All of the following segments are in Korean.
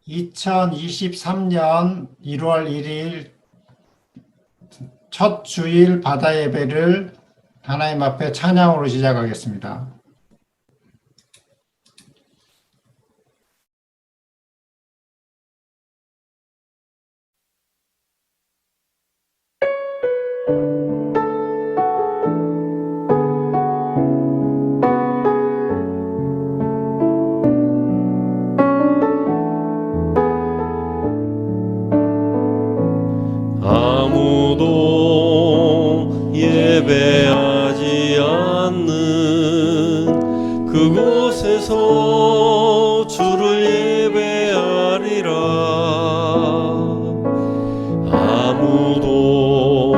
2023년 1월 1일 첫 주일 바다 예배를 하나님 앞에 찬양으로 시작하겠습니다. 아무도 예배하지 않는 그곳에서 주를 예배하리라. 아무도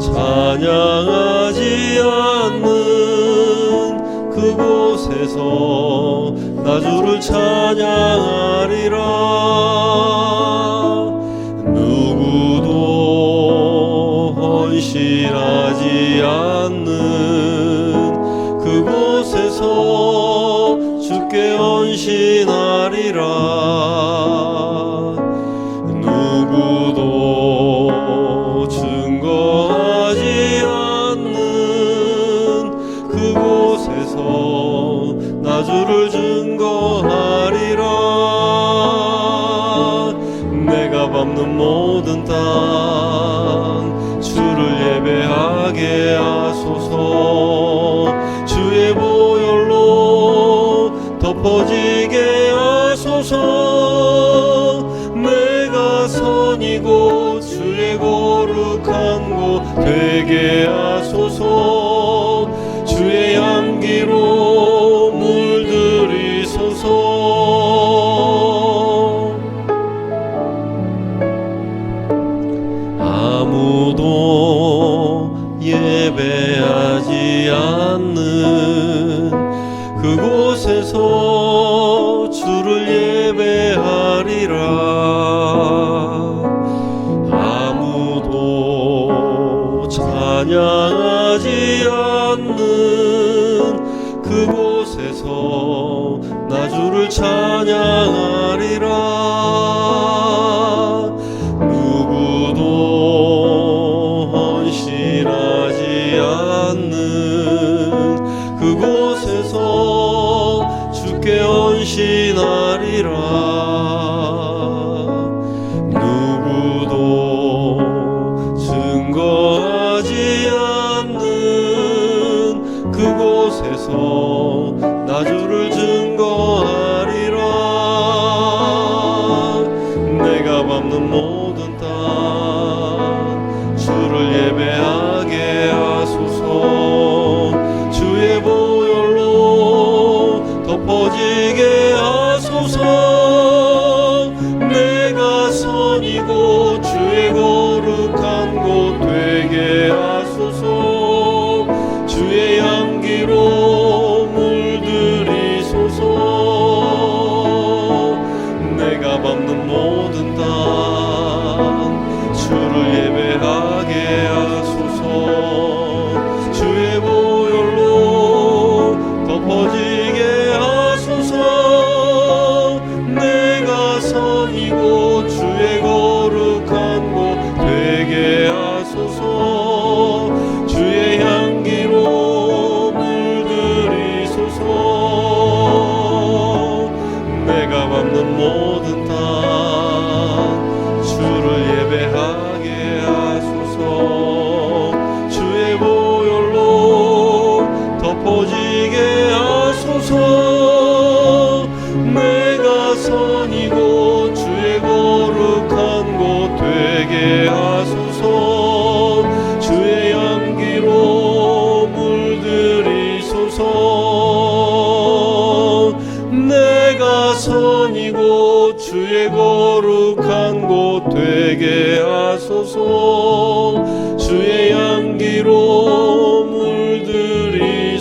찬양하지 않는 그곳에서 나 주를 찬양하리라. 헌신하지 않는 그곳에서 주께 헌신하리라. 누구도 증거하지 않는 그곳에서 나 주를 증거하리라. 내가 밟는 모든 땅 주를 예배하게 하소서. 주의 보혈로 덮어지게 하소서. 내가 선이고 주의 거룩한 곳 되게 하소서. 주의 향기로 물들이소서. 아무도 예배하지 않는 그곳에서 주를 예배하리라. 아무도 찬양하지 않는 그곳에서 나 주를 찬양하리라. 헌신하지 않는 그곳에서 주께 헌신하리라. 누구도 증거하지 않는 그곳에서 나 주를 증거하리라. 내가 밟는 모든 땅 주를 예배하게 하소서. 주의 보혈로 덮어지게 하소서. 내가 선이고 주의 거룩한 곳 되게 하소서. 주의 향기로 물들이소서. 내가 밟는 모든 땅 주를 예배하게 하소서. 주의 보혈로 덮어지게 하소서. 내가 선이고 주의 거룩한 곳 되게 하소서. 주의 향기로 물들이소서. 내가 밟는 모든 땅 주를 예배하게 하소서. 주의 보혈로 덮어지게 하소서. 내가 선이고 주의 거룩한 곳 되게 하소서. 주의 향기로 물들이소서. 내가 선이고 주의 거룩한 곳 되게 하소서. 주의 향기로 물들이소서.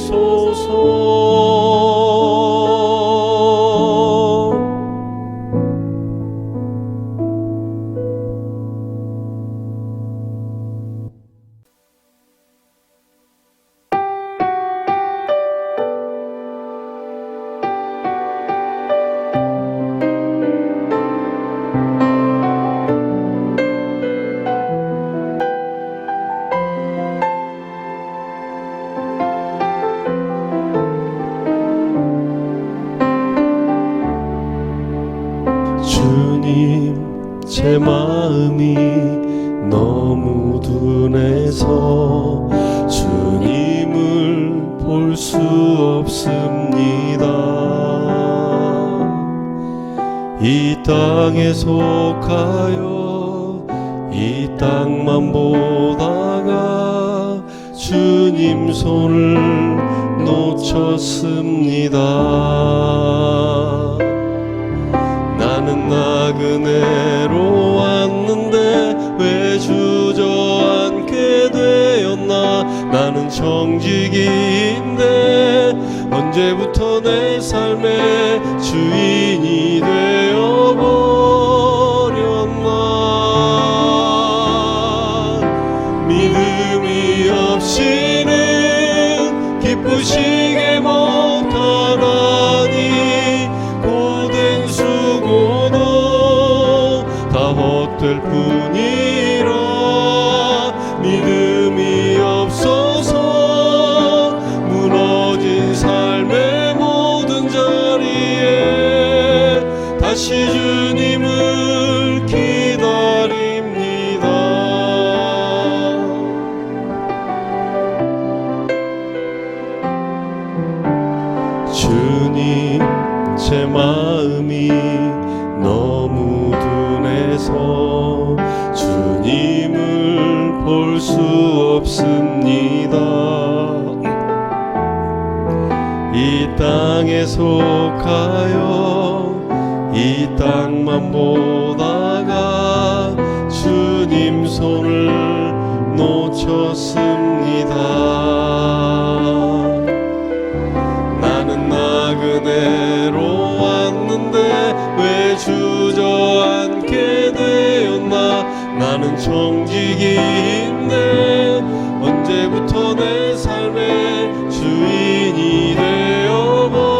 제 마음이 너무 둔해서 주님을 볼 수 없습니다. 이 땅에 속하여 이 땅만 보다가 주님 손을 놓쳤습니다. 나는 나그네로 왔는데 왜 주저앉게 되었나. 나는 청지기인데 언제부터 내 삶의 주인이 되어버렸나. 믿음이 없이는 기쁘시게 못하나니 고된 수고도 다 헛될 뿐이라. 믿음이 없어서 무너진 삶의 모든 자리에 다시 주님을 기다립니다. 주님, 제 마음이 너무 둔해서 주님을 볼 수 없습니다. 이 땅에 속하여 이 땅만 보다가 주님 손을 놓쳤습니다. 나는 나그네로 왔는데 왜 주저앉게 되었나. 나는 청지기인데 언제부터 내 삶의 주인이 되어버렸나.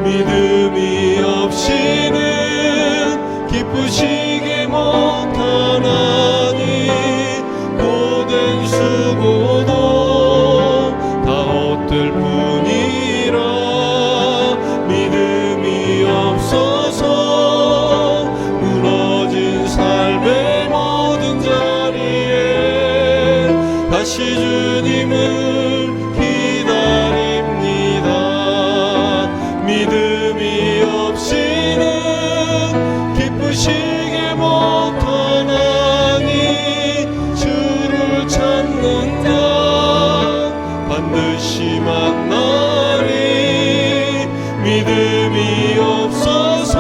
믿음이 없이는 기쁘시게 못하나니 고된 수고도 다 헛될 뿐이라. 믿음이 없어서 무너진 삶의 모든 자리에 다시 주님을 기다립니다. 믿음이 없이는 기쁘시게 못하나니 주를 찾는 자 반드시 만나리. 믿음이 없어서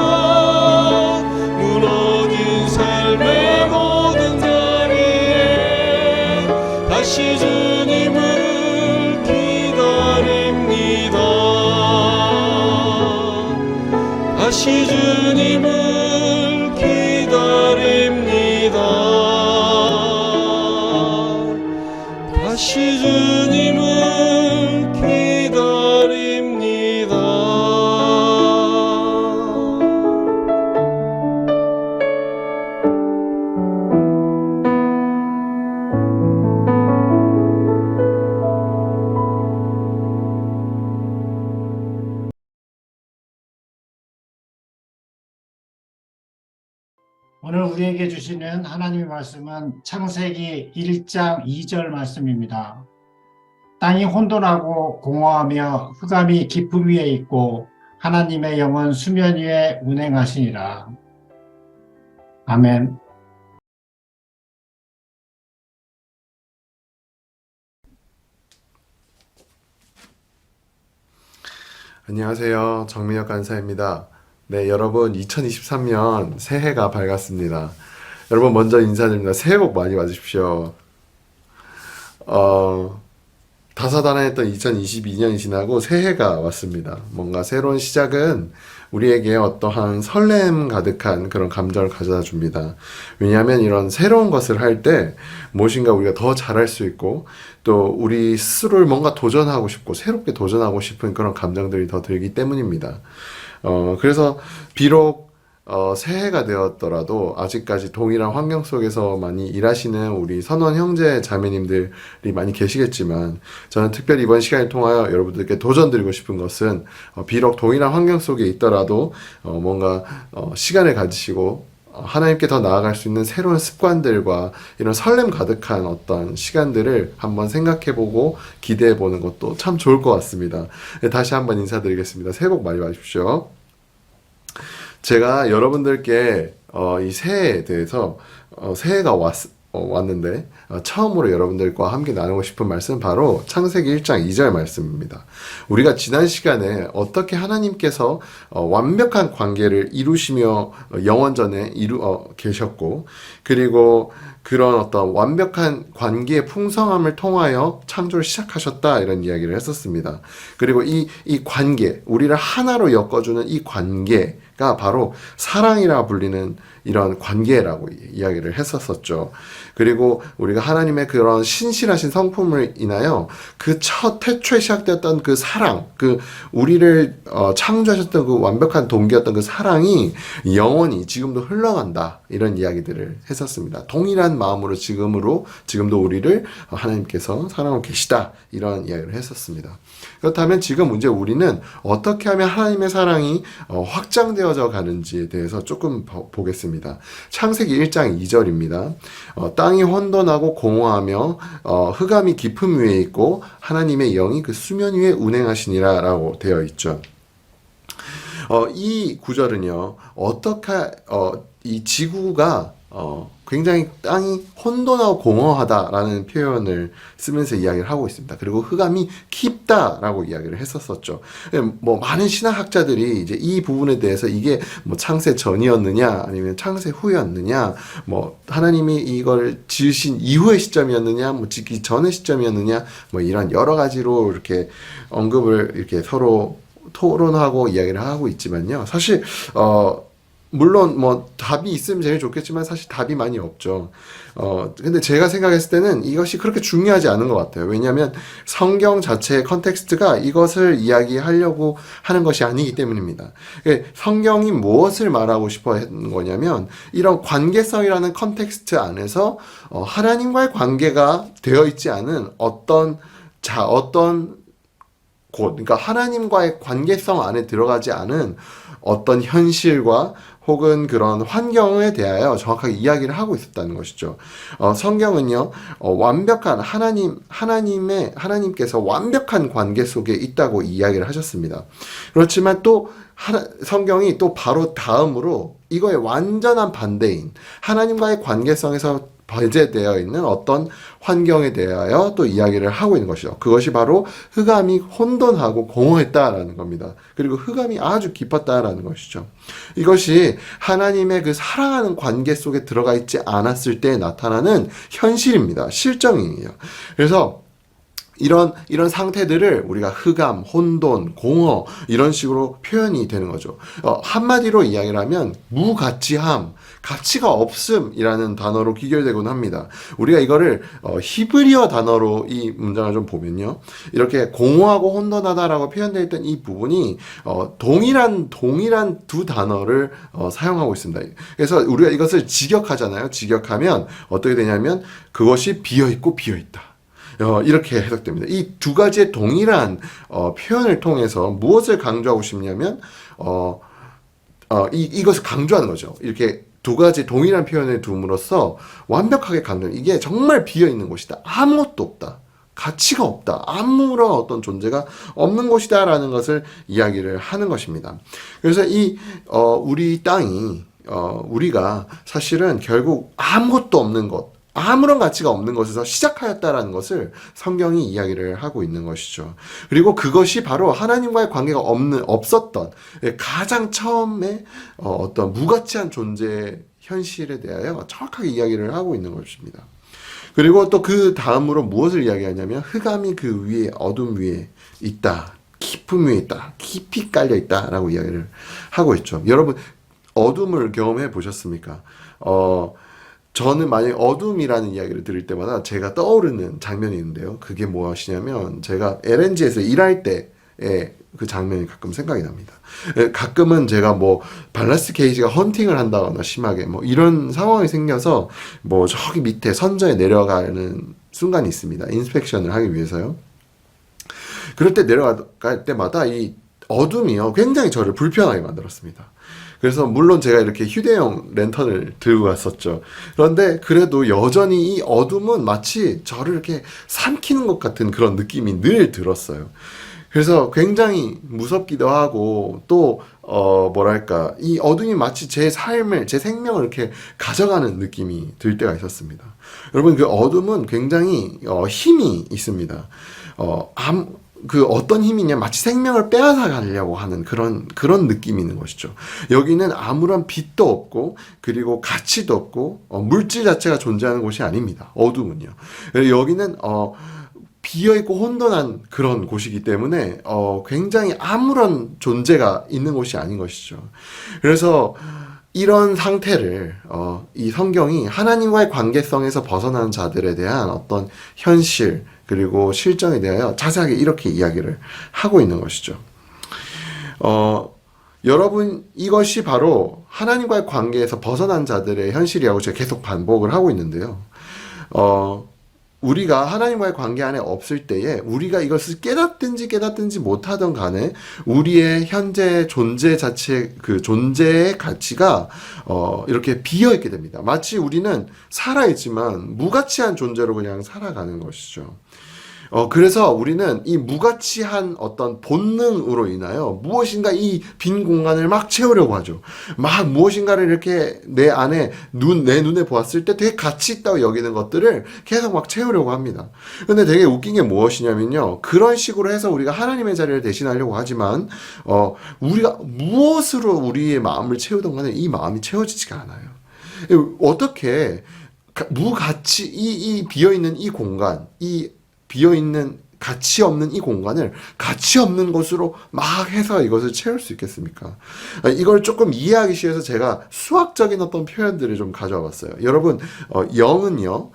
무너진 삶의 모든 자리에 다시 주님을 기다립니다. 다시 주님을 기다립니다. 다시 주님을 기다립니다. 오늘 우리에게 주시는 하나님의 말씀은 창세기 1장 2절 말씀입니다. 땅이 혼돈하고 공허하며 흑암이 깊음 위에 있고 하나님의 영은 수면 위에 운행하시니라. 아멘. 안녕하세요. 정민혁 간사입니다. 네, 여러분 2023년 새해가 밝았습니다. 여러분 먼저 인사드립니다. 새해 복 많이 받으십시오. 다사다난했던 2022년이 지나고 새해가 왔습니다. 뭔가 새로운 시작은 우리에게 어떠한 설렘 가득한 그런 감정을 가져다 줍니다. 왜냐하면 이런 새로운 것을 할 때 무엇인가 우리가 더 잘할 수 있고 또 우리 스스로를 뭔가 도전하고 싶고 새롭게 도전하고 싶은 그런 감정들이 더 들기 때문입니다. 그래서 비록 새해가 되었더라도 아직까지 동일한 환경 속에서 많이 일하시는 우리 선원 형제 자매님들이 많이 계시겠지만 저는 특별히 이번 시간을 통하여 여러분들께 도전드리고 싶은 것은 비록 동일한 환경 속에 있더라도 뭔가 시간을 가지시고 하나님께 더 나아갈 수 있는 새로운 습관들과 이런 설렘 가득한 어떤 시간들을 한번 생각해보고 기대해보는 것도 참 좋을 것 같습니다. 네, 다시 한번 인사드리겠습니다. 새해 복 많이 받으십시오. 제가 여러분들께 이 새해에 대해서 새해가 왔는데 처음으로 여러분들과 함께 나누고 싶은 말씀은 바로 창세기 1장 2절 말씀입니다. 우리가 지난 시간에 어떻게 하나님께서 완벽한 관계를 이루시며 영원전에 계셨고 그리고 그런 어떤 완벽한 관계의 풍성함을 통하여 창조를 시작하셨다 이런 이야기를 했었습니다. 그리고 이 관계, 우리를 하나로 엮어주는 이 관계가 바로 사랑이라 불리는 이런 관계라고 이야기를 했었었죠. 그리고 우리가 하나님의 그런 신실하신 성품을 인하여 그 첫 태초에 시작되었던 그 사랑, 그 우리를 창조하셨던 그 완벽한 동기였던 그 사랑이 영원히 지금도 흘러간다 이런 이야기들을 했었습니다. 동일한 마음으로 지금도 우리를 하나님께서 사랑하고 계시다 이런 이야기를 했었습니다. 그렇다면 지금 문제 우리는 어떻게 하면 하나님의 사랑이 확장되어져 가는지에 대해서 조금 보겠습니다. 창세기 1장 2절입니다. 땅이 혼돈하고 공허하며 흑암이 깊음 위에 있고 하나님의 영이 그 수면 위에 운행하시니라 라고 되어 있죠. 이 구절은요, 이 지구가 굉장히 땅이 혼돈하고 공허하다라는 표현을 쓰면서 이야기를 하고 있습니다. 그리고 흑암이 깊다라고 이야기를 했었었죠. 뭐 많은 신학학자들이 이제 이 부분에 대해서 이게 뭐 창세 전이었느냐 아니면 창세 후였느냐 뭐 하나님이 이걸 지으신 이후의 시점이었느냐 뭐 짓기 전의 시점이었느냐 뭐 이런 여러 가지로 이렇게 언급을 이렇게 서로 토론하고 이야기를 하고 있지만요. 사실 물론 뭐 답이 있으면 제일 좋겠지만 사실 답이 많이 없죠. 근데 제가 생각했을 때는 이것이 그렇게 중요하지 않은 것 같아요. 왜냐하면 성경 자체의 컨텍스트가 이것을 이야기하려고 하는 것이 아니기 때문입니다. 성경이 무엇을 말하고 싶어 하는 거냐면 이런 관계성이라는 컨텍스트 안에서 하나님과의 관계가 되어 있지 않은 어떤 곳, 그러니까 하나님과의 관계성 안에 들어가지 않은 어떤 현실과 혹은 그런 환경에 대하여 정확하게 이야기를 하고 있었다는 것이죠. 성경은요, 완벽한 하나님께서 완벽한 관계 속에 있다고 이야기를 하셨습니다. 그렇지만 또 성경이 또 바로 다음으로 이거의 완전한 반대인 하나님과의 관계성에서 배제되어 있는 어떤 환경에 대하여 또 이야기를 하고 있는 것이죠. 그것이 바로 흑암이 혼돈하고 공허했다라는 겁니다. 그리고 흑암이 아주 깊었다라는 것이죠. 이것이 하나님의 그 사랑하는 관계 속에 들어가 있지 않았을 때 나타나는 현실입니다. 실정이에요. 그래서 이런 상태들을 우리가 흑암, 혼돈, 공허 이런 식으로 표현이 되는 거죠. 한마디로 이야기를 하면 무가치함, 가치가 없음이라는 단어로 귀결되곤 합니다. 우리가 이거를 히브리어 단어로 이 문장을 좀 보면요, 이렇게 공허하고 혼돈하다라고 표현되어 있던 이 부분이 동일한 두 단어를 사용하고 있습니다. 그래서 우리가 이것을 직역하잖아요. 직역하면 어떻게 되냐면 그것이 비어있고 비어있다. 이렇게 해석됩니다. 이 두 가지의 동일한 표현을 통해서 무엇을 강조하고 싶냐면 이것을 강조하는 거죠. 이렇게 두 가지 동일한 표현을 둠으로써 완벽하게 강조하는, 이게 정말 비어있는 곳이다. 아무것도 없다. 가치가 없다. 아무런 어떤 존재가 없는 곳이다 라는 것을 이야기를 하는 것입니다. 그래서 우리 땅이 우리가 사실은 결국 아무것도 없는 것, 아무런 가치가 없는 것에서 시작하였다라는 것을 성경이 이야기를 하고 있는 것이죠. 그리고 그것이 바로 하나님과의 관계가 없었던 가장 처음에 어떤 무가치한 존재의 현실에 대하여 정확하게 이야기를 하고 있는 것입니다. 그리고 또 그 다음으로 무엇을 이야기하냐면 흑암이 그 위에, 어둠 위에 있다. 깊음 위에 있다. 깊이 깔려 있다라고 이야기를 하고 있죠. 여러분, 어둠을 경험해 보셨습니까? 저는 만약에 어둠이라는 이야기를 들을 때마다 제가 떠오르는 장면이 있는데요. 그게 무엇이냐면 제가 LNG에서 일할 때 그 장면이 가끔 생각이 납니다. 가끔은 제가 뭐 발라스 게이지가 헌팅을 한다거나 심하게 뭐 이런 상황이 생겨서 뭐 저기 밑에 선저에 내려가는 순간이 있습니다. 인스펙션을 하기 위해서요. 그럴 때 내려갈 때마다 이 어둠이요 굉장히 저를 불편하게 만들었습니다. 그래서 물론 제가 이렇게 휴대용 랜턴을 들고 갔었죠. 그런데 그래도 여전히 이 어둠은 마치 저를 이렇게 삼키는 것 같은 그런 느낌이 늘 들었어요. 그래서 굉장히 무섭기도 하고 또 뭐랄까 이 어둠이 마치 제 삶을 제 생명을 이렇게 가져가는 느낌이 들 때가 있었습니다. 여러분 그 어둠은 굉장히 힘이 있습니다. 그 어떤 힘이냐 마치 생명을 빼앗아 가려고 하는 그런 느낌이 있는 것이죠. 여기는 아무런 빛도 없고 그리고 가치도 없고 물질 자체가 존재하는 곳이 아닙니다. 어둠은요. 여기는 비어있고 혼돈한 그런 곳이기 때문에 굉장히 아무런 존재가 있는 곳이 아닌 것이죠. 그래서 이런 상태를 이 성경이 하나님과의 관계성에서 벗어나는 자들에 대한 어떤 현실 그리고 실정에 대하여 자세하게 이렇게 이야기를 하고 있는 것이죠. 여러분 이것이 바로 하나님과의 관계에서 벗어난 자들의 현실이라고 제가 계속 반복을 하고 있는데요. 우리가 하나님과의 관계 안에 없을 때에 우리가 이것을 깨닫든지 못하던 간에 우리의 현재 존재 자체 그 존재의 가치가 이렇게 비어 있게 됩니다. 마치 우리는 살아있지만 무가치한 존재로 그냥 살아가는 것이죠. 그래서 우리는 이 무가치한 어떤 본능으로 인하여 무엇인가 이 빈 공간을 막 채우려고 하죠. 막 무엇인가를 이렇게 내 안에 내 눈에 보았을 때 되게 가치 있다고 여기는 것들을 계속 막 채우려고 합니다. 근데 되게 웃긴 게 무엇이냐면요. 그런 식으로 해서 우리가 하나님의 자리를 대신하려고 하지만, 우리가 무엇으로 우리의 마음을 채우던 간에 이 마음이 채워지지가 않아요. 어떻게 무가치, 이 비어있는 이 공간, 비어있는 가치 없는 이 공간을 가치 없는 것으로 막 해서 이것을 채울 수 있겠습니까? 이걸 조금 이해하기 위해서 제가 수학적인 어떤 표현들을 좀 가져와 봤어요. 여러분, 영은요,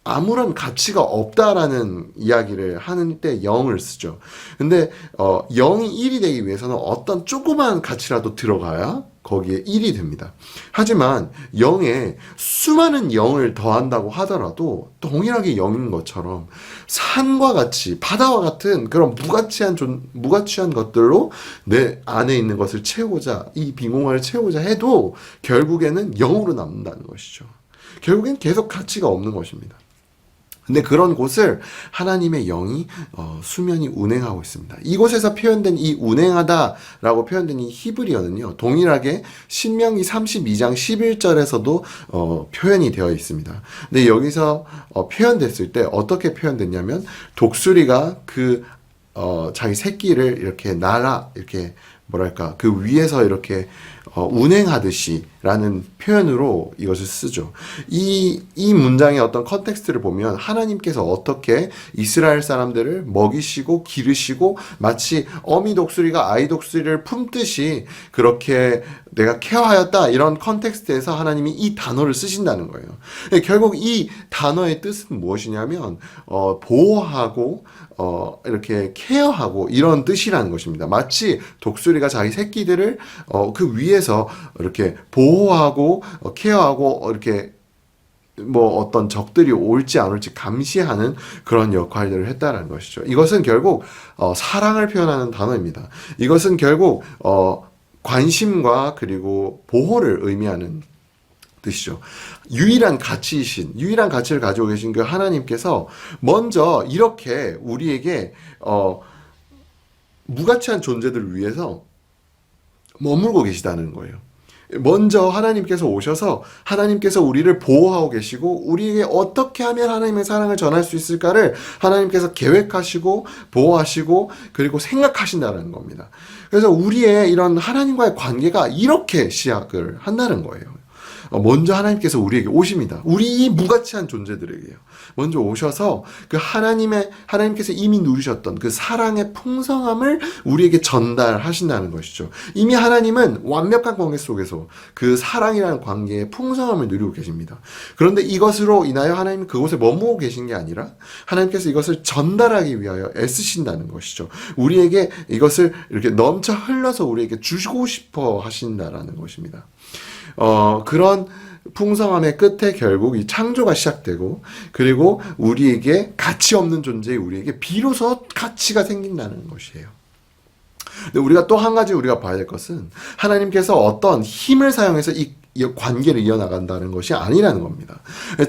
아무런 가치가 없다라는 이야기를 하는 때 0을 쓰죠. 근데 0이 1이 되기 위해서는 어떤 조그만 가치라도 들어가야 거기에 1이 됩니다. 하지만 0에 수많은 0을 더한다고 하더라도 동일하게 0인 것처럼 산과 같이 바다와 같은 그런 무가치한 것들로 내 안에 있는 것을 채우고자 이 빈 공간을 채우고자 해도 결국에는 0으로 남는다는 것이죠. 결국엔 계속 가치가 없는 것입니다. 근데 그런 곳을 하나님의 영이 수면이 운행하고 있습니다. 이곳에서 표현된 이 운행하다라고 표현된 이 히브리어는요. 동일하게 신명기 32장 11절에서도 표현이 되어 있습니다. 근데 여기서 표현됐을 때 어떻게 표현됐냐면 독수리가 자기 새끼를 이렇게 이렇게 뭐랄까 그 위에서 이렇게 운행하듯이 라는 표현으로 이것을 쓰죠. 이 문장의 어떤 컨텍스트를 보면 하나님께서 어떻게 이스라엘 사람들을 먹이시고 기르시고 마치 어미 독수리가 아이 독수리를 품듯이 그렇게 내가 케어하였다 이런 컨텍스트에서 하나님이 이 단어를 쓰신다는 거예요. 결국 이 단어의 뜻은 무엇이냐면 보호하고 이렇게 케어하고 이런 뜻이라는 것입니다. 마치 독수리가 자기 새끼들을 그 위에서 이렇게 보호하고 케어하고 이렇게 뭐 어떤 적들이 올지 안 올지 감시하는 그런 역할들을 했다는 것이죠. 이것은 결국 사랑을 표현하는 단어입니다. 이것은 결국 관심과 그리고 보호를 의미하는 뜻이죠. 유일한 가치를 가지고 계신 그 하나님께서 먼저 이렇게 우리에게 무가치한 존재들을 위해서 머물고 계시다는 거예요. 먼저 하나님께서 오셔서 하나님께서 우리를 보호하고 계시고 우리에게 어떻게 하면 하나님의 사랑을 전할 수 있을까를 하나님께서 계획하시고 보호하시고 그리고 생각하신다는 겁니다. 그래서 우리의 이런 하나님과의 관계가 이렇게 시작을 한다는 거예요. 먼저 하나님께서 우리에게 오십니다. 우리 이 무가치한 존재들에게요. 먼저 오셔서 그 하나님께서 이미 누리셨던 그 사랑의 풍성함을 우리에게 전달하신다는 것이죠. 이미 하나님은 완벽한 관계 속에서 그 사랑이라는 관계의 풍성함을 누리고 계십니다. 그런데 이것으로 인하여 하나님은 그곳에 머무고 계신 게 아니라 하나님께서 이것을 전달하기 위하여 애쓰신다는 것이죠. 우리에게 이것을 이렇게 넘쳐 흘러서 우리에게 주시고 싶어 하신다라는 것입니다. 그런 풍성함의 끝에 결국 이 창조가 시작되고, 그리고 우리에게 가치 없는 존재의 우리에게 비로소 가치가 생긴다는 것이에요. 근데 우리가 또 한 가지 우리가 봐야 될 것은 하나님께서 어떤 힘을 사용해서 이 관계를 이어나간다는 것이 아니라는 겁니다.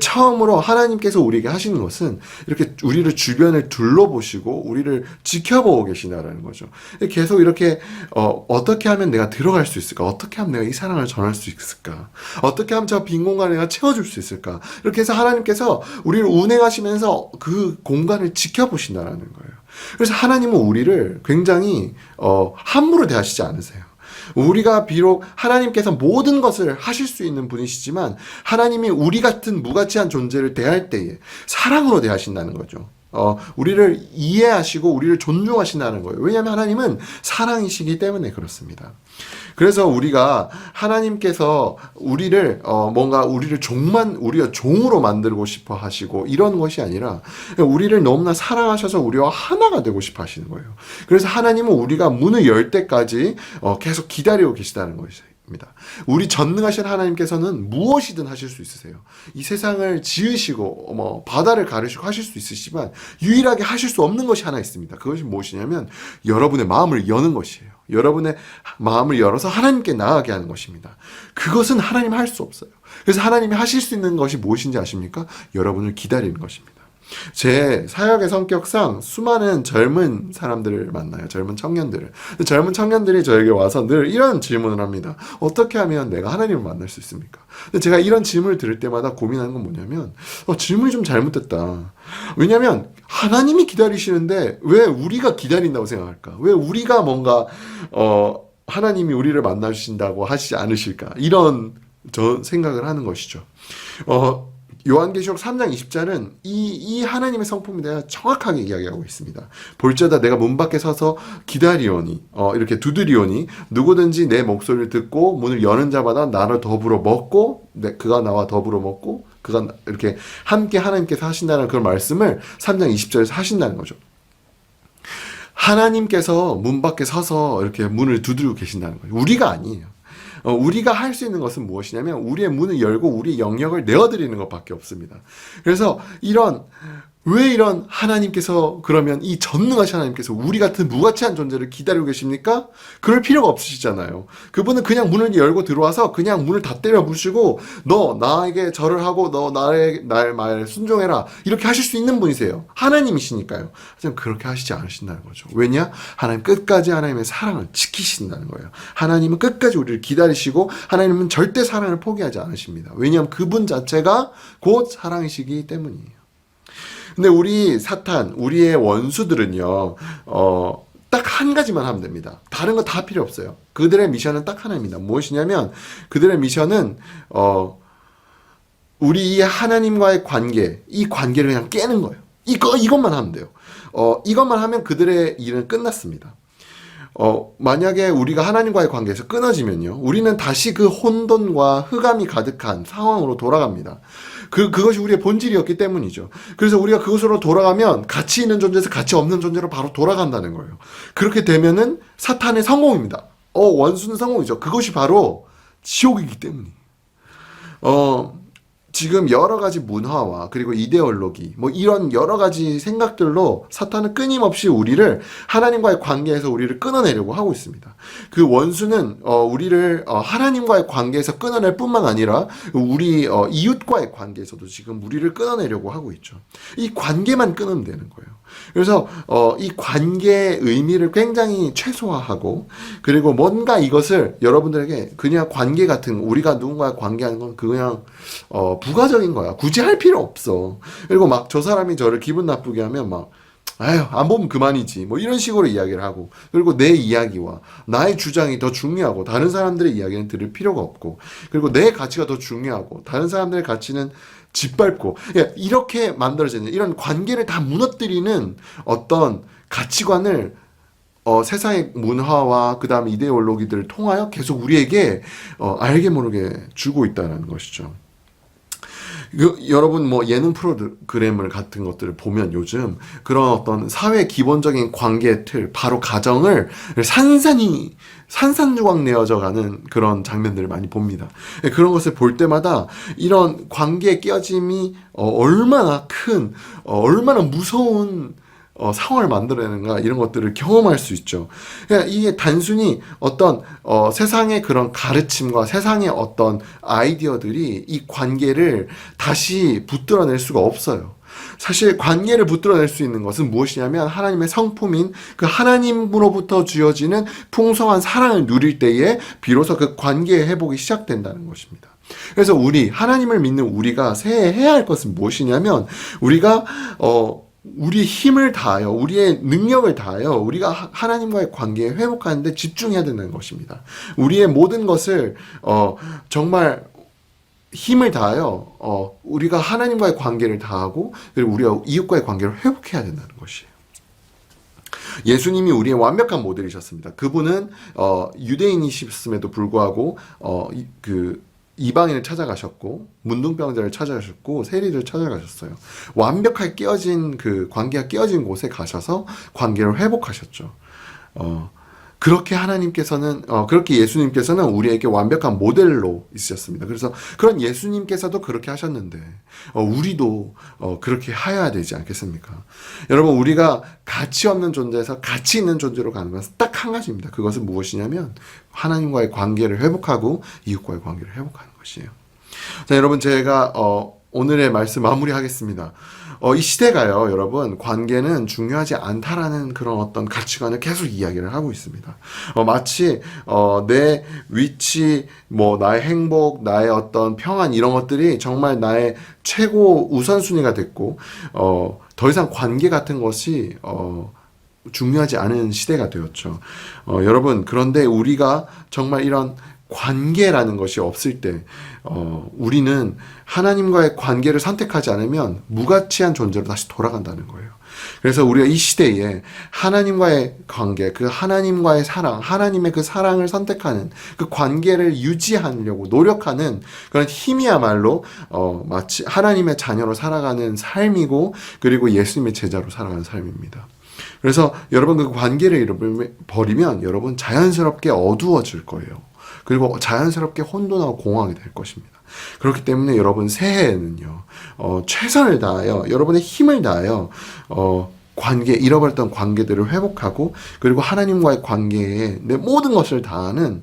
처음으로 하나님께서 우리에게 하시는 것은 이렇게 우리를 주변을 둘러보시고 우리를 지켜보고 계시다라는 거죠. 계속 이렇게 어떻게 하면 내가 들어갈 수 있을까? 어떻게 하면 내가 이 사랑을 전할 수 있을까? 어떻게 하면 저 빈 공간을 내가 채워줄 수 있을까? 이렇게 해서 하나님께서 우리를 운행하시면서 그 공간을 지켜보신다라는 거예요. 그래서 하나님은 우리를 굉장히 함부로 대하시지 않으세요. 우리가 비록 하나님께서 모든 것을 하실 수 있는 분이시지만 하나님이 우리 같은 무가치한 존재를 대할 때에 사랑으로 대하신다는 거죠. 우리를 이해하시고 우리를 존중하신다는 거예요. 왜냐하면 하나님은 사랑이시기 때문에 그렇습니다. 그래서 우리가 하나님께서 우리를 우리가 종으로 만들고 싶어 하시고 이런 것이 아니라 우리를 너무나 사랑하셔서 우리와 하나가 되고 싶어 하시는 거예요. 그래서 하나님은 우리가 문을 열 때까지 계속 기다리고 계시다는 것이죠. 우리 전능하신 하나님께서는 무엇이든 하실 수 있으세요. 이 세상을 지으시고 바다를 가르시고 하실 수 있으시지만 유일하게 하실 수 없는 것이 하나 있습니다. 그것이 무엇이냐면 여러분의 마음을 여는 것이에요. 여러분의 마음을 열어서 하나님께 나아가게 하는 것입니다. 그것은 하나님 할 수 없어요. 그래서 하나님이 하실 수 있는 것이 무엇인지 아십니까? 여러분을 기다리는 것입니다. 제 사역의 성격상 수많은 젊은 사람들을 만나요. 젊은 청년들을. 젊은 청년들이 저에게 와서 늘 이런 질문을 합니다. 어떻게 하면 내가 하나님을 만날 수 있습니까? 근데 제가 이런 질문을 들을 때마다 고민하는 건 뭐냐면 질문이 좀 잘못됐다. 왜냐하면 하나님이 기다리시는데 왜 우리가 기다린다고 생각할까? 왜 우리가 뭔가 하나님이 우리를 만나주신다고 하시지 않으실까? 이런 생각을 하는 것이죠. 요한계시록 3장 20절은 이 하나님의 성품에 대해 정확하게 이야기하고 있습니다. 볼지어다 내가 문 밖에 서서 기다리오니 이렇게 두드리오니 누구든지 내 목소리를 듣고 문을 여는 자마다 나를 더불어 먹고 그가 나와 더불어 먹고 그가 이렇게 함께 하나님께서 하신다는 그런 말씀을 3장 20절에서 하신다는 거죠. 하나님께서 문 밖에 서서 이렇게 문을 두드리고 계신다는 거예요. 우리가 아니에요. 우리가 할 수 있는 것은 무엇이냐면 우리의 문을 열고 우리의 영역을 내어드리는 것밖에 없습니다. 그래서 왜 이런 하나님께서 그러면 이 전능하신 하나님께서 우리 같은 무가치한 존재를 기다리고 계십니까? 그럴 필요가 없으시잖아요. 그분은 그냥 문을 열고 들어와서 그냥 문을 다 때려 부수고 너 나에게 절을 하고 너 날 말 순종해라 이렇게 하실 수 있는 분이세요. 하나님이시니까요. 하지만 그렇게 하시지 않으신다는 거죠. 왜냐? 하나님 끝까지 하나님의 사랑을 지키신다는 거예요. 하나님은 끝까지 우리를 기다리시고 하나님은 절대 사랑을 포기하지 않으십니다. 왜냐하면 그분 자체가 곧 사랑이시기 때문이에요. 근데 우리의 원수들은요, 딱 한 가지만 하면 됩니다. 다른 거 다 필요 없어요. 그들의 미션은 딱 하나입니다. 무엇이냐면, 그들의 미션은, 우리 하나님과의 관계, 이 관계를 그냥 깨는 거예요. 이것만 하면 돼요. 이것만 하면 그들의 일은 끝났습니다. 만약에 우리가 하나님과의 관계에서 끊어지면요, 우리는 다시 그 혼돈과 흑암이 가득한 상황으로 돌아갑니다. 그것이 우리의 본질이었기 때문이죠. 그래서 우리가 그것으로 돌아가면 가치 있는 존재에서 가치 없는 존재로 바로 돌아간다는 거예요. 그렇게 되면은 사탄의 성공입니다. 원수는 성공이죠. 그것이 바로 지옥이기 때문이에요. 지금 여러 가지 문화와 그리고 이데올로기 이런 여러 가지 생각들로 사탄은 끊임없이 우리를 하나님과의 관계에서 우리를 끊어내려고 하고 있습니다. 그 원수는 우리를 하나님과의 관계에서 끊어낼 뿐만 아니라 우리 이웃과의 관계에서도 지금 우리를 끊어내려고 하고 있죠. 이 관계만 끊으면 되는 거예요. 그래서 이 관계의 의미를 굉장히 최소화하고 그리고 뭔가 이것을 여러분들에게 그냥 관계 같은 우리가 누군가와 관계하는 건 그냥 부가적인 거야. 굳이 할 필요 없어. 그리고 막 저 사람이 저를 기분 나쁘게 하면 막 아유, 안 보면 그만이지. 뭐 이런 식으로 이야기를 하고, 그리고 내 이야기와 나의 주장이 더 중요하고, 다른 사람들의 이야기는 들을 필요가 없고, 그리고 내 가치가 더 중요하고, 다른 사람들의 가치는 짓밟고, 이렇게 만들어지는 이런 관계를 다 무너뜨리는 어떤 가치관을 세상의 문화와 그 다음 이데올로기들을 통하여 계속 우리에게 알게 모르게 주고 있다는 것이죠. 여러분 뭐 예능 프로그램을 같은 것들을 보면 요즘 그런 어떤 사회 기본적인 관계의 틀, 바로 가정을 산산조각 내어져 가는 그런 장면들을 많이 봅니다. 그런 것을 볼 때마다 이런 관계의 깨어짐이 얼마나 큰, 얼마나 무서운 상황을 만들어내는가, 이런 것들을 경험할 수 있죠. 그러니까 이게 단순히 어떤 세상의 그런 가르침과 세상의 어떤 아이디어들이 이 관계를 다시 붙들어낼 수가 없어요. 사실 관계를 붙들어낼 수 있는 것은 무엇이냐면 하나님의 성품인 그 하나님으로부터 주어지는 풍성한 사랑을 누릴 때에 비로소 그 관계의 회복이 시작된다는 것입니다. 그래서 하나님을 믿는 우리가 새해 해야 할 것은 무엇이냐면, 우리가 우리의 힘을 다하여, 우리의 능력을 다하여 우리가 하나님과의 관계에 회복하는데 집중해야 된다는 것입니다. 우리의 모든 것을 정말 힘을 다하여 우리가 하나님과의 관계를 다하고, 그리고 우리가 이웃과의 관계를 회복해야 된다는 것이에요. 예수님이 우리의 완벽한 모델이셨습니다. 그분은 유대인이셨음에도 불구하고 이방인을 찾아가셨고, 문둥병자를 찾아가셨고, 세리를 찾아가셨어요. 완벽하게 깨어진 그 관계가 깨어진 곳에 가셔서 관계를 회복하셨죠. 그렇게 예수님께서는 우리에게 완벽한 모델로 있으셨습니다. 그래서 그런 예수님께서도 그렇게 하셨는데, 우리도 그렇게 하여야 되지 않겠습니까? 여러분, 우리가 가치 없는 존재에서 가치 있는 존재로 가는 것은 딱 한 가지입니다. 그것은 무엇이냐면, 하나님과의 관계를 회복하고 이웃과의 관계를 회복하는 것이에요. 자, 여러분, 제가 오늘의 말씀 마무리하겠습니다. 이 시대가요, 여러분, 관계는 중요하지 않다라는 그런 어떤 가치관을 계속 이야기를 하고 있습니다. 마치 내 위치, 나의 행복, 나의 어떤 평안, 이런 것들이 정말 나의 최고 우선순위가 됐고, 더 이상 관계 같은 것이 중요하지 않은 시대가 되었죠. 여러분, 그런데 우리가 정말 이런 관계라는 것이 없을 때 우리는 하나님과의 관계를 선택하지 않으면 무가치한 존재로 다시 돌아간다는 거예요. 그래서 우리가 이 시대에 하나님과의 관계, 그 하나님과의 사랑, 하나님의 그 사랑을 선택하는 그 관계를 유지하려고 노력하는 그런 힘이야말로 마치 하나님의 자녀로 살아가는 삶이고, 그리고 예수님의 제자로 살아가는 삶입니다. 그래서 여러분, 그 관계를 잃어버리면 여러분 자연스럽게 어두워질 거예요. 그리고 자연스럽게 혼돈하고 공허하게 될 것입니다. 그렇기 때문에 여러분, 새해에는요, 최선을 다하여, 여러분의 힘을 다하여 잃어버렸던 관계들을 회복하고, 그리고 하나님과의 관계에 내 모든 것을 다하는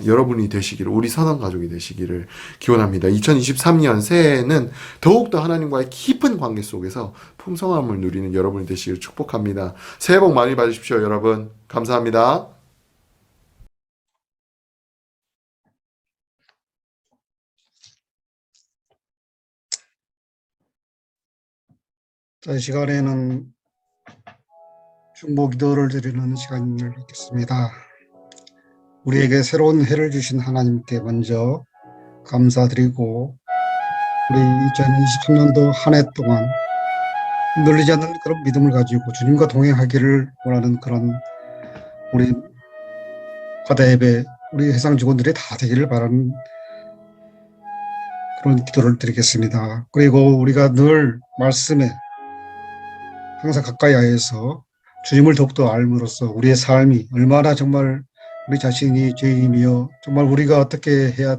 여러분이 되시기를, 우리 선언가족이 되시기를 기원합니다. 2023년 새해에는 더욱더 하나님과의 깊은 관계 속에서 풍성함을 누리는 여러분이 되시기를 축복합니다. 새해 복 많이 받으십시오, 여러분. 감사합니다. 이 시간에는 중보 기도를 드리는 시간을 갖겠습니다. 우리에게 새로운 해를 주신 하나님께 먼저 감사드리고, 우리 2023년도 한 해 동안 흔들리지 않는 그런 믿음을 가지고 주님과 동행하기를 원하는 그런 우리 바다예배, 우리 해상 직원들이 다 되기를 바라는 그런 기도를 드리겠습니다. 그리고 우리가 늘 말씀에 항상 가까이 하여서 주님을 더욱더 알므로써 우리의 삶이 얼마나 정말 우리 자신이 죄인이며 정말 우리가 어떻게 해야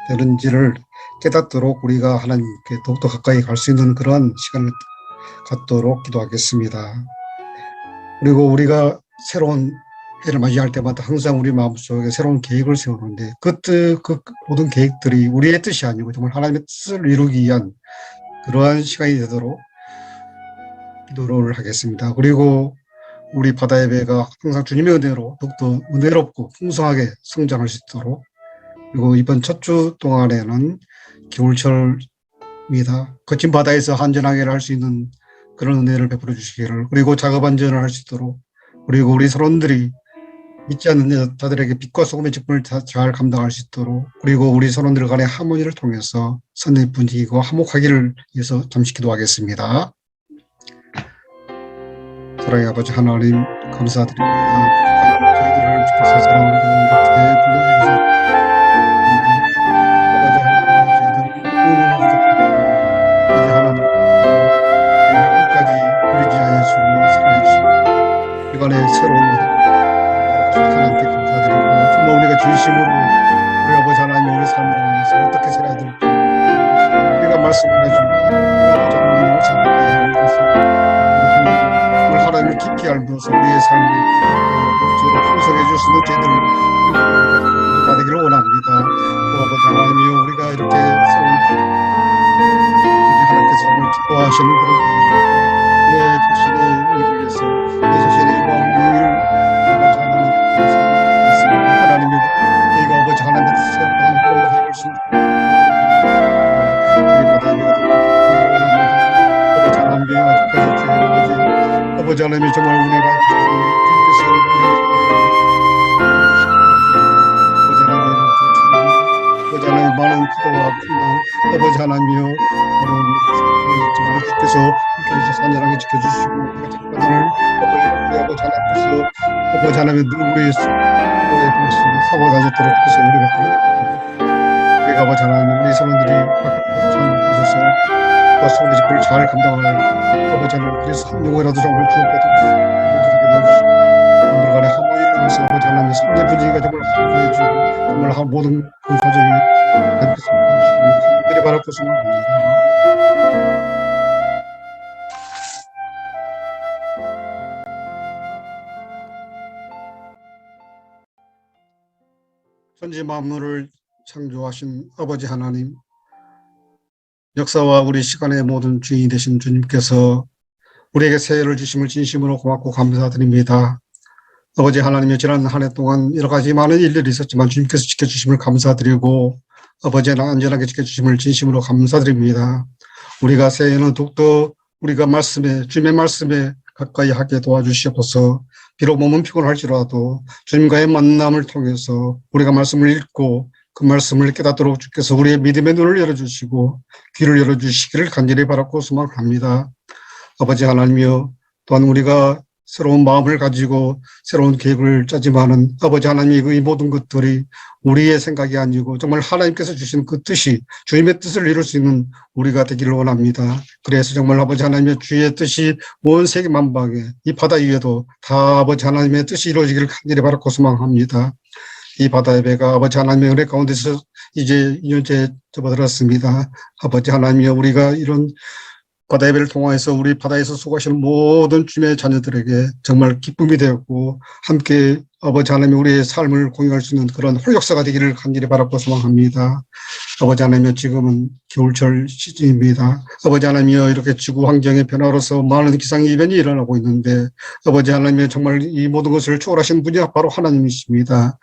되는지를 깨닫도록 우리가 하나님께 더욱더 가까이 갈 수 있는 그런 시간을 갖도록 기도하겠습니다. 그리고 우리가 새로운 해를 맞이할 때마다 항상 우리 마음속에 새로운 계획을 세우는데, 그 모든 계획들이 우리의 뜻이 아니고 정말 하나님의 뜻을 이루기 위한 그러한 시간이 되도록 기도를 하겠습니다. 그리고 우리 바다예배가 항상 주님의 은혜로 더욱더 은혜롭고 풍성하게 성장할 수 있도록, 그리고 이번 첫 주 동안에는 겨울철입니다. 거친 바다에서 안전하게 할 수 있는 그런 은혜를 베풀어 주시기를, 그리고 작업안전을 할 수 있도록, 그리고 우리 서론들이 믿지 않는 자들에게 빛과 소금의 직분을 잘 감당할 수 있도록, 그리고 우리 서론들 간의 하모니를 통해서 선의 분위기가 화목하기를 위해서 잠시 기도하겠습니다. 사랑의 아버지 하나님, 감사드립니다. 저희들을 주께서 사랑으로 이렇게 불러주셔서 아버지 하나님, 저희들을 응원해 주셨습니다. 이제 하나님 끝까지 버리지 않으시고 사랑해 주시고 이간의 새로운 하나님께 감사드리고, 정말 우리가 진심으로 우리 아버지 하나님 우리 삶을 위해서 어떻게 살아야 될지 우리가 말씀을 해주고 우리 아버지 하나님을 생각하게 해주셔서 정말 하나님을 깊이 알면서 우리의 삶을 저로 풍성해 줄 수 있는 저희들 다 되기를 원합니다. 아버지 하나님이여, 우리가 이렇게 새로운 우리 하나님께서 정말 기뻐하시는 그런 내 자신의 일을 위해서 내 자신의 영광을 아버지 하나님 감사합니다. 하나님이 내가 아버지 하나님의 뜻을 감당할 수 있는 우리 바다가 아버지 하나님이 아직까지 주의 아버지 하나님이 정말 우리가 주께서 아버지 하나님 많은 기도와 풍랑 아버지 하나님이여, 정말 주께서 주께서 안전하게 지켜주시고 우리가 작가들을 아버지 하나님께서 아버지 하나님의 우리의 사고 다녔도록 주께서 우리가 아버지 하나님 우리 사람들이 주셔서 소리 집을 잘 감당할 아버지 하나님, 그래서 한 명이라도 정말 주옵소서. 오늘 간에 하모니를 위해서 아버지 하나님 성대 분위기가 정말 화목해지고 정말 모든 그 가정이 하나님들이 바랄 것을 합니다. 천지 만물을 창조하신 아버지 하나님, 역사와 우리 시간의 모든 주인이 되신 주님께서 우리에게 새해를 주심을 진심으로 고맙고 감사드립니다. 아버지 하나님의 지난 한 해 동안 여러 가지 많은 일들이 있었지만 주님께서 지켜주심을 감사드리고 아버지는 안전하게 지켜주심을 진심으로 감사드립니다. 우리가 새해에는 더욱더 우리가 주님의 말씀에 가까이 하게 도와주시옵소서. 비록 몸은 피곤할지라도 주님과의 만남을 통해서 우리가 말씀을 읽고 그 말씀을 깨닫도록 주께서 우리의 믿음의 눈을 열어주시고 귀를 열어주시기를 간절히 바라고 소망합니다. 아버지 하나님이여, 또한 우리가 새로운 마음을 가지고 새로운 계획을 짜지만은 아버지 하나님이 이 모든 것들이 우리의 생각이 아니고 정말 하나님께서 주신 그 뜻이 주님의 뜻을 이룰 수 있는 우리가 되기를 원합니다. 그래서 정말 아버지 하나님의 주의 뜻이 온 세계 만방에 이 바다 위에도 다 아버지 하나님의 뜻이 이루어지기를 간절히 바라고 소망합니다. 이 바다의 배가 아버지 하나님의 은혜 가운데서 이제 2년째 접어들었습니다. 아버지 하나님이여, 우리가 이런 바다의 배를 통하여서 우리 바다에서 수고하시는 모든 주님의 자녀들에게 정말 기쁨이 되었고 함께 아버지 하나님 우리의 삶을 공유할 수 있는 그런 홀역사가 되기를 간절히 바라고 소망합니다. 아버지 하나님이여, 지금은 겨울철 시즌입니다. 아버지 하나님이여, 이렇게 지구 환경의 변화로서 많은 기상이변이 일어나고 있는데 아버지 하나님이여, 정말 이 모든 것을 초월하신 분이 바로 하나님이십니다.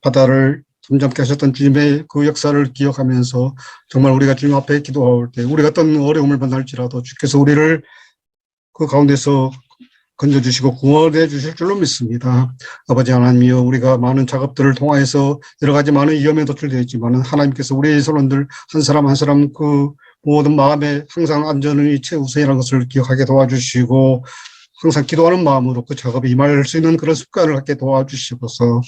바다를 잠잠케 하셨던 주님의 그 역사를 기억하면서 정말 우리가 주님 앞에 기도할 때 우리가 어떤 어려움을 만날지라도 주께서 우리를 그 가운데서 건져주시고 구원해 주실 줄로 믿습니다. 아버지 하나님이여, 우리가 많은 작업들을 통하여서 여러 가지 많은 위험에 노출되어 있지만 하나님께서 우리의 선원들 한 사람 한 사람 그 모든 마음에 항상 안전이 최우선이라는 것을 기억하게 도와주시고 항상 기도하는 마음으로 그 작업에 임할 수 있는 그런 습관을 갖게 도와주시고서,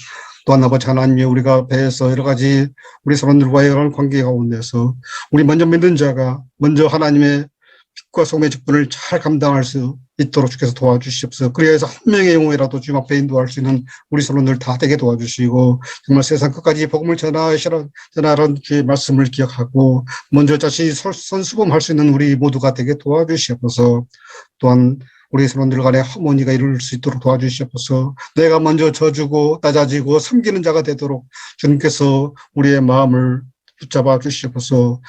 또한 아버지 하나님이 우리가 배에서 여러 가지 우리 사람들과의 이런 관계 가운데서 우리 먼저 믿는 자가 먼저 하나님의 빛과 소금의 직분을 잘 감당할 수 있도록 주께서 도와주시옵소서. 그래서 한 명의 영혼이라도 주님 앞에 인도할 수 있는 우리 사람들 다 되게 도와주시고 정말 세상 끝까지 복음을 전하라는 주의 말씀을 기억하고 먼저 자신이 선수범할 수 있는 우리 모두가 되게 도와주시옵소서. 또한 우리 사람들 간의 하모니가 이룰 수 있도록 도와주시옵소서. 내가 먼저 져주고 따져지고 섬기는 자가 되도록 주님께서 우리의 마음을 붙잡아 주시옵소서.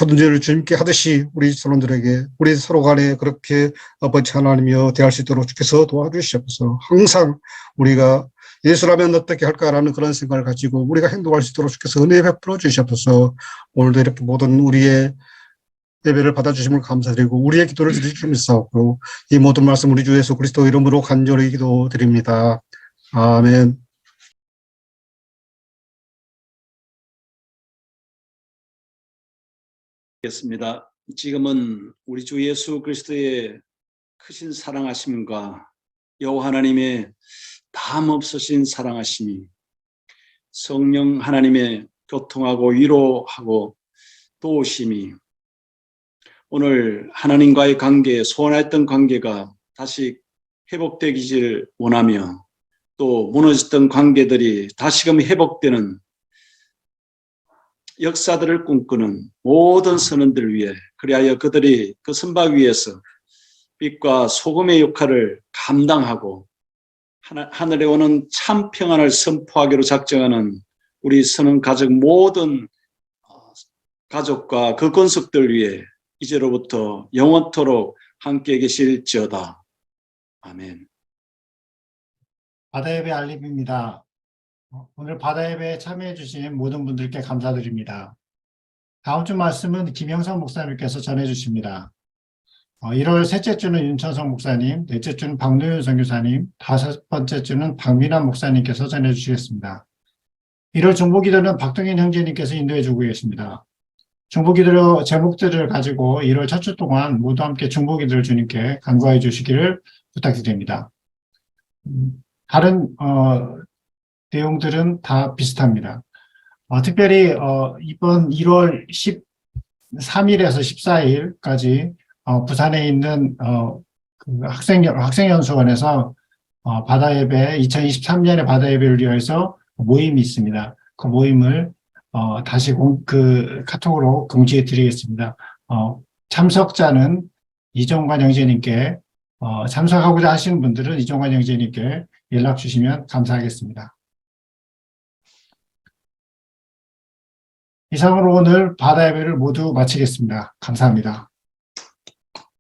모든 일을 주님께 하듯이 우리 사람들에게 우리 서로 간에 그렇게 아버지 하나님이여 대할 수 있도록 주께서 도와주시옵소서. 항상 우리가 예수라면 어떻게 할까라는 그런 생각을 가지고 우리가 행동할 수 있도록 주께서 은혜 베풀어 주시옵소서. 오늘도 이렇게 모든 우리의 예배를 받아주심을 감사드리고 우리의 기도를 들으시면서 이 모든 말씀 우리 주 예수 그리스도 이름으로 간절히 기도드립니다. 아멘. 겠습니다. 지금은 우리 주 예수 그리스도의 크신 사랑하심과 여호와 하나님의 담없으신 사랑하심이 성령 하나님의 교통하고 위로하고 도우심이 오늘 하나님과의 관계, 소원했던 관계가 다시 회복되기를 원하며 또 무너졌던 관계들이 다시금 회복되는 역사들을 꿈꾸는 모든 선원들 위해 그리하여 그들이 그 선박 위에서 빛과 소금의 역할을 감당하고 하늘에 오는 참 평안을 선포하기로 작정하는 우리 선원 가족 모든 가족과 그 권속들 위해 이제로부터 영원토록 함께 계실지어다. 아멘. 바다예배 알림입니다. 오늘 바다예배에 참여해 주신 모든 분들께 감사드립니다. 다음 주 말씀은 김영선 목사님께서 전해 주십니다. 1월 셋째 주는 윤천성 목사님, 넷째 주는 박노윤 선교사님, 다섯 번째 주는 박민환 목사님께서 전해 주시겠습니다. 1월 중보기도는 박동현 형제님께서 인도해 주고 계십니다. 중보기도 제목들을 가지고 1월 첫 주 동안 모두 함께 중보기도를 주님께 간구해 주시기를 부탁드립니다. 다른 내용들은 다 비슷합니다. 특별히 이번 1월 13일에서 14일까지 부산에 있는 그 학생연수원에서 바다예배 2023년의 바다예배를 위해서 모임이 있습니다. 그 모임을 다시 그 카톡으로 공지해 드리겠습니다. 참석자는 이종관 형제님께 참석하고자 하시는 분들은 이종관 형제님께 연락 주시면 감사하겠습니다. 이상으로 오늘 바다예배를 모두 마치겠습니다. 감사합니다.